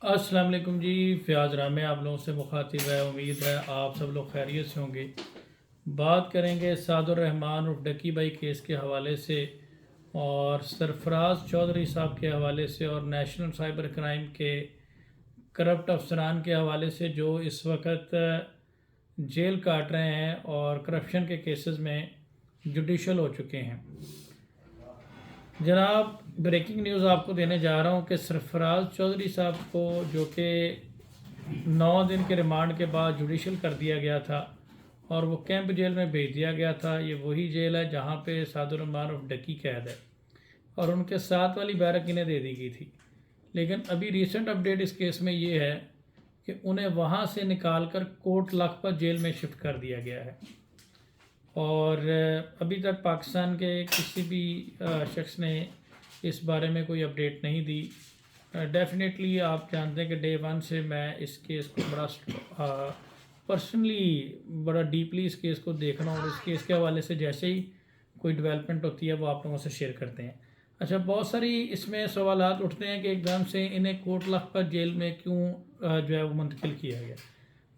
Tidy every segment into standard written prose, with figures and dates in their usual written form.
السلام علیکم جی، فیاض رام آپ لوگوں سے مخاطب ہے۔ امید ہے آپ سب لوگ خیریت سے ہوں گے۔ بات کریں گے سعد الرحمان اور ڈکی بائی کیس کے حوالے سے اور سرفراز چودھری صاحب کے حوالے سے اور نیشنل سائبر کرائم کے کرپٹ افسران کے حوالے سے جو اس وقت جیل کاٹ رہے ہیں اور کرپشن کے کیسز میں جوڈیشل ہو چکے ہیں۔ جناب، بریکنگ نیوز آپ کو دینے جا رہا ہوں کہ سرفراز چودھری صاحب کو جو کہ 9 دن کے ریمانڈ کے بعد جوڈیشل کر دیا گیا تھا اور وہ کیمپ جیل میں بھیج دیا گیا تھا۔ یہ وہی جیل ہے جہاں پہ سعد الرحمان اور ڈکی قید ہے اور ان کے ساتھ والی بیرک انہیں دے دی گئی تھی۔ لیکن ابھی ریسنٹ اپڈیٹ اس کیس میں یہ ہے کہ انہیں وہاں سے نکال کر کوٹ لکھپت جیل میں شفٹ کر دیا گیا ہے اور ابھی تک پاکستان کے کسی بھی شخص نے اس بارے میں کوئی اپڈیٹ نہیں دی۔ ڈیفینیٹلی آپ جانتے ہیں کہ ڈے 1 سے میں اس کیس کو بڑا پرسنلی بڑا ڈیپلی اس کیس کو دیکھ رہا ہوں اور اس کیس کے حوالے سے جیسے ہی کوئی ڈیولپمنٹ ہوتی ہے وہ آپ لوگوں سے شیئر کرتے ہیں۔ اچھا، بہت ساری اس میں سوالات اٹھتے ہیں کہ ایک دم سے انہیں کوٹ لکھپت جیل میں کیوں جو ہے وہ منتقل کیا گیا۔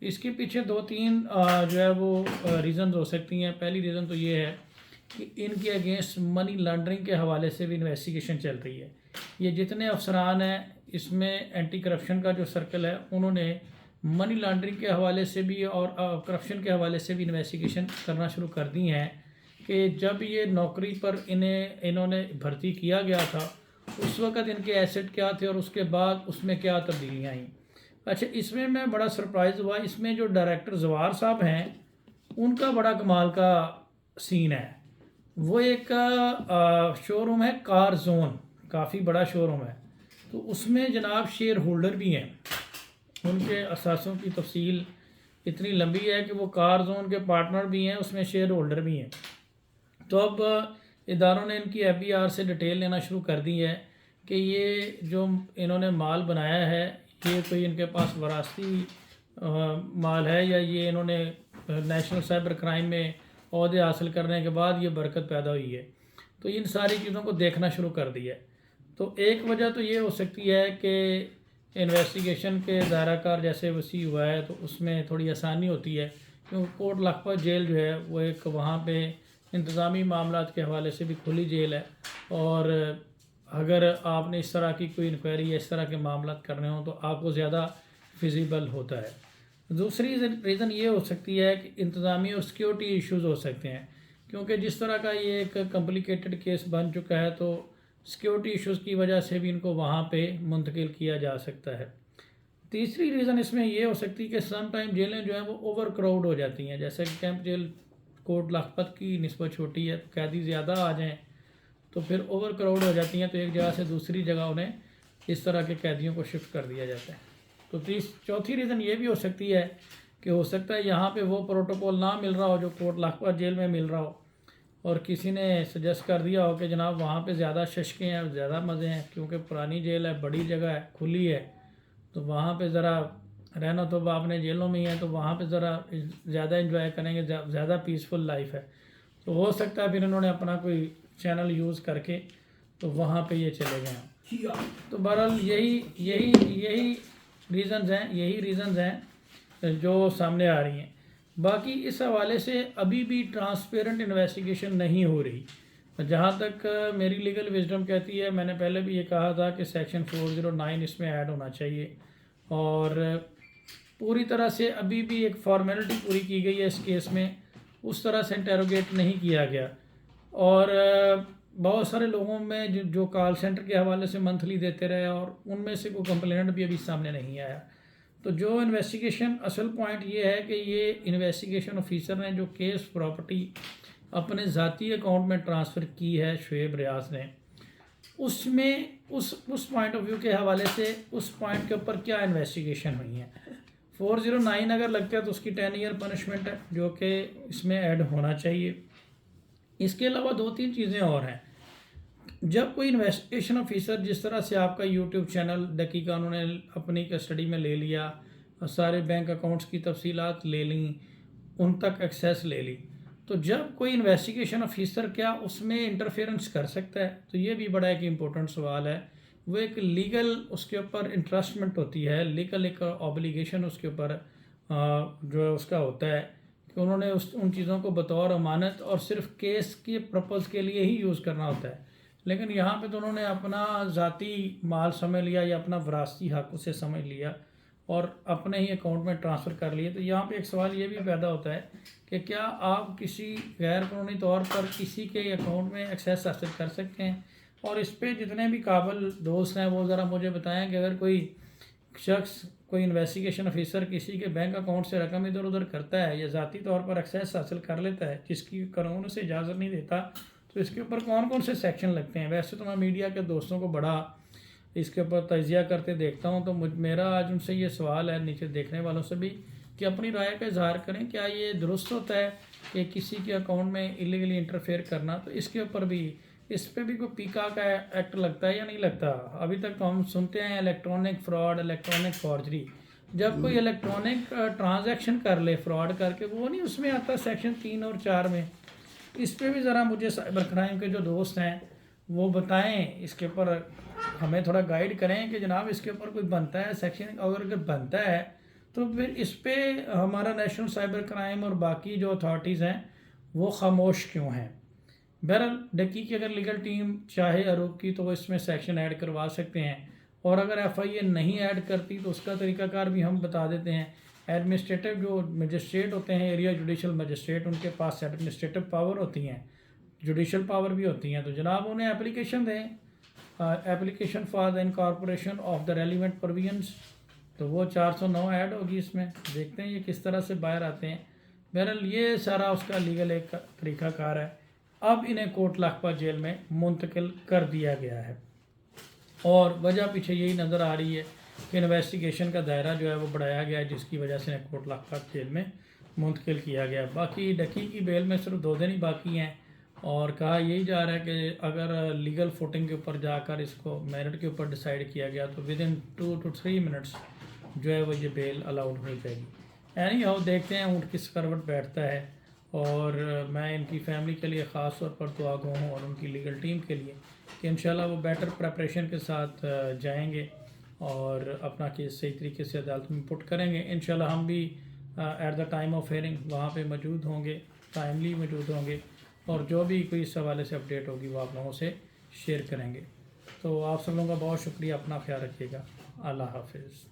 اس کے پیچھے 2-3 جو ہے وہ ریزنز ہو سکتی ہیں۔ پہلی ریزن تو یہ ہے کہ ان کے اگینسٹ منی لانڈرنگ کے حوالے سے بھی انویسٹیگیشن چل رہی ہے۔ یہ جتنے افسران ہیں اس میں اینٹی کرپشن کا جو سرکل ہے انہوں نے منی لانڈرنگ کے حوالے سے بھی اور کرپشن کے حوالے سے بھی انویسٹیگیشن کرنا شروع کر دی ہیں کہ جب یہ نوکری پر انہوں نے بھرتی کیا گیا تھا اس وقت ان کے ایسٹ کیا تھے اور اس کے بعد اس میں کیا تبدیلیاں آئیں۔ اچھا، اس میں بڑا سرپرائز ہوا، اس میں جو ڈائریکٹر زوار صاحب ہیں ان کا بڑا کمال کا سین ہے۔ وہ ایک شو روم ہے کار زون، کافی بڑا شو روم ہے، تو اس میں جناب شیئر ہولڈر بھی ہیں۔ ان کے اثاثوں کی تفصیل اتنی لمبی ہے کہ وہ کار زون کے پارٹنر بھی ہیں، اس میں شیئر ہولڈر بھی ہیں۔ تو اب اداروں نے ان کی FBR سے ڈیٹیل لینا شروع کر دی ہے کہ یہ جو انہوں نے مال بنایا ہے یہ کوئی ان کے پاس وراثتی مال ہے یا یہ انہوں نے نیشنل سائبر کرائم میں عہدے حاصل کرنے کے بعد یہ برکت پیدا ہوئی ہے۔ تو ان ساری چیزوں کو دیکھنا شروع کر دیا ہے۔ تو ایک وجہ تو یہ ہو سکتی ہے کہ انویسٹیگیشن کے دائرہ کار جیسے وسیع ہوا ہے تو اس میں تھوڑی آسانی ہوتی ہے، کیونکہ کوٹ لکھپت جیل جو ہے وہ ایک وہاں پہ انتظامی معاملات کے حوالے سے بھی کھلی جیل ہے اور اگر آپ نے اس طرح کی کوئی انکوائری یا اس طرح کے معاملات کرنے ہوں تو آپ کو زیادہ فیزیبل ہوتا ہے۔ دوسری ریزن یہ ہو سکتی ہے کہ انتظامی اور سیکیورٹی ایشوز ہو سکتے ہیں، کیونکہ جس طرح کا یہ ایک کمپلیکیٹڈ کیس بن چکا ہے تو سیکیورٹی ایشوز کی وجہ سے بھی ان کو وہاں پہ منتقل کیا جا سکتا ہے۔ تیسری ریزن اس میں یہ ہو سکتی ہے کہ سم ٹائم جیلیں جو ہیں وہ اوور کراؤڈ ہو جاتی ہیں، جیسے کہ کیمپ جیل کوٹ لکھپت کی نسبت چھوٹی ہے، قیدی زیادہ آ جائیں تو پھر اوور کراؤڈ ہو جاتی ہیں، تو ایک جگہ سے دوسری جگہ انہیں اس طرح کے قیدیوں کو شفٹ کر دیا جاتا ہے۔ تو چوتھی ریزن یہ بھی ہو سکتی ہے کہ ہو سکتا ہے یہاں پہ وہ پروٹوکول نہ مل رہا ہو جو کوٹ لکھپت جیل میں مل رہا ہو اور کسی نے سجیسٹ کر دیا ہو کہ جناب وہاں پہ زیادہ ششکیں ہیں، زیادہ مزے ہیں، کیونکہ پرانی جیل ہے، بڑی جگہ ہے، کھلی ہے، تو وہاں پہ ذرا رہنا تو آپ نے جیلوں میں ہی ہے تو وہاں پہ ذرا زیادہ انجوائے کریں گے، زیادہ پیسفل لائف ہے۔ تو ہو سکتا ہے پھر انہوں نے اپنا کوئی چینل یوز کر کے تو وہاں پہ یہ چلے گئے ہیں۔ تو بہرحال یہی ریزنز ہیں جو سامنے آ رہی ہیں۔ باقی اس حوالے سے ابھی بھی ٹرانسپیرنٹ انویسٹیگیشن نہیں ہو رہی۔ جہاں تک میری لیگل وزڈم کہتی ہے، میں نے پہلے بھی یہ کہا تھا کہ سیکشن 409 اس میں ایڈ ہونا چاہیے اور پوری طرح سے ابھی بھی ایک فارمیلٹی پوری کی گئی ہے اس کیس میں، اس طرح سے انٹیروگیٹ نہیں کیا گیا اور بہت سارے لوگوں میں جو کال سینٹر کے حوالے سے منتھلی دیتے رہے اور ان میں سے کوئی کمپلینٹ بھی ابھی سامنے نہیں آیا۔ تو جو انویسٹیگیشن اصل پوائنٹ یہ ہے کہ یہ انویسٹیگیشن آفیسر نے جو کیس پراپرٹی اپنے ذاتی اکاؤنٹ میں ٹرانسفر کی ہے شعیب ریاض نے، اس میں اس پوائنٹ آف ویو کے حوالے سے اس پوائنٹ کے اوپر کیا انویسٹیگیشن ہوئی ہے۔ 409 اگر لگتا ہے تو اس کی 10 ایئر پنشمنٹ ہے جو کہ اس میں ایڈ ہونا چاہیے۔ اس کے علاوہ 2-3 چیزیں اور ہیں۔ جب کوئی انویسٹیگیشن آفیسر جس طرح سے آپ کا یوٹیوب چینل ڈکی کا انہوں نے اپنی کسٹڈی میں لے لیا اور سارے بینک اکاؤنٹس کی تفصیلات لے لیں، ان تک ایکسیس لے لی، تو جب کوئی انویسٹیگیشن آفیسر کیا اس میں انٹرفیئرنس کر سکتا ہے؟ تو یہ بھی بڑا ایک امپورٹنٹ سوال ہے۔ وہ ایک لیگل اس کے اوپر انٹرسٹمنٹ ہوتی ہے، لیگل ایک اوبلیگیشن اس کے اوپر جو اس کا ہوتا ہے کہ انہوں نے ان چیزوں کو بطور امانت اور صرف کیس کے پرپز کے لیے ہی یوز کرنا ہوتا ہے. لیکن یہاں پہ تو انہوں نے اپنا ذاتی مال سمجھ لیا یا اپنا وراثتی حق اسے سمجھ لیا اور اپنے ہی اکاؤنٹ میں ٹرانسفر کر لیے. تو یہاں پہ ایک سوال یہ بھی پیدا ہوتا ہے کہ کیا آپ کسی غیر قانونی طور پر کسی کے اکاؤنٹ میں ایکسیس حاصل کر سکتے ہیں؟ اور اس پہ جتنے بھی قابل دوست ہیں وہ ذرا مجھے بتائیں کہ اگر کوئی شخص، کوئی انویسٹیگیشن آفیسر کسی کے بینک اکاؤنٹ سے رقم ادھر ادھر کرتا ہے یا ذاتی طور پر ایکسیس حاصل کر لیتا ہے جس کی قانون اسے اجازت نہیں دیتا، تو اس کے اوپر کون کون سے سیکشن لگتے ہیں؟ ویسے تو میں میڈیا کے دوستوں کو بڑا اس کے اوپر تجزیہ کرتے دیکھتا ہوں، تو میرا آج ان سے یہ سوال ہے، نیچے دیکھنے والوں سے بھی، کہ اپنی رائے کا اظہار کریں. کیا یہ درست ہوتا ہے کہ کسی کے اکاؤنٹ میں ایلیگلی انٹرفیئر کرنا؟ تو اس کے اوپر بھی، اس پہ بھی کوئی پیکا کا ایکٹ لگتا ہے یا نہیں لگتا؟ ابھی تک تو ہم سنتے ہیں الیکٹرانک فراڈ، الیکٹرانک فارجری. جب کوئی الیکٹرانک ٹرانزیکشن کر لے فراڈ کر کے، وہ نہیں اس میں آتا سیکشن 3 اور 4 میں؟ اس پہ بھی ذرا مجھے سائبر کرائم کے جو دوست ہیں وہ بتائیں، اس کے اوپر ہمیں تھوڑا گائیڈ کریں کہ جناب اس کے اوپر کوئی بنتا ہے سیکشن، اگر بنتا ہے تو پھر اس پہ ہمارا نیشنل سائبر کرائم اور باقی جو اتھارٹیز ہیں وہ خاموش کیوں ہیں؟ بہرحال ڈکی کی اگر لیگل ٹیم چاہے عروق کی تو وہ اس میں سیکشن ایڈ کروا سکتے ہیں، اور اگر ایف آئی اے نہیں ایڈ کرتی تو اس کا طریقہ کار بھی ہم بتا دیتے ہیں. ایڈمنسٹریٹو جو مجسٹریٹ ہوتے ہیں، ایریا جوڈیشل مجسٹریٹ، ان کے پاس ایڈمنسٹریٹو پاور ہوتی ہیں، جوڈیشل پاور بھی ہوتی ہیں، تو جناب انہیں اپلیکیشن دیں، application for the incorporation of the relevant provisions, تو وہ 409 ایڈ ہوگی اس میں. دیکھتے ہیں یہ کس طرح سے باہر آتے ہیں. بہرحال یہ سارا اس کا لیگل ایک طریقہ کار ہے. اب انہیں کوٹ لاکھپت جیل میں منتقل کر دیا گیا ہے، اور وجہ پیچھے یہی نظر آ رہی ہے کہ انویسٹیگیشن کا دائرہ جو ہے وہ بڑھایا گیا ہے، جس کی وجہ سے انہیں کوٹ لاکھپت جیل میں منتقل کیا گیا. باقی ڈکی کی بیل میں صرف 2 دن ہی باقی ہیں، اور کہا یہی جا رہا ہے کہ اگر لیگل فوٹنگ کے اوپر جا کر اس کو میرٹ کے اوپر ڈیسائیڈ کیا گیا تو ود ان 2 to 3 منٹس جو ہے وہ یہ بیل الاؤڈ ہو جائے گی. اینی ہاؤ دیکھتے ہیں اونٹ کس کروٹ بیٹھتا ہے، اور میں ان کی فیملی کے لیے خاص طور پر دعا گو ہوں، اور ان کی لیگل ٹیم کے لیے کہ انشاءاللہ وہ بیٹر پریپریشن کے ساتھ جائیں گے اور اپنا کیس صحیح طریقے سے عدالت میں پٹ کریں گے. انشاءاللہ ہم بھی at the time of hearing وہاں پہ موجود ہوں گے، ٹائملی موجود ہوں گے، اور جو بھی کوئی اس حوالے سے اپڈیٹ ہوگی وہ آپ لوگوں سے شیئر کریں گے. تو آپ سب لوگوں کا بہت شکریہ، اپنا خیال رکھیے گا. اللہ حافظ.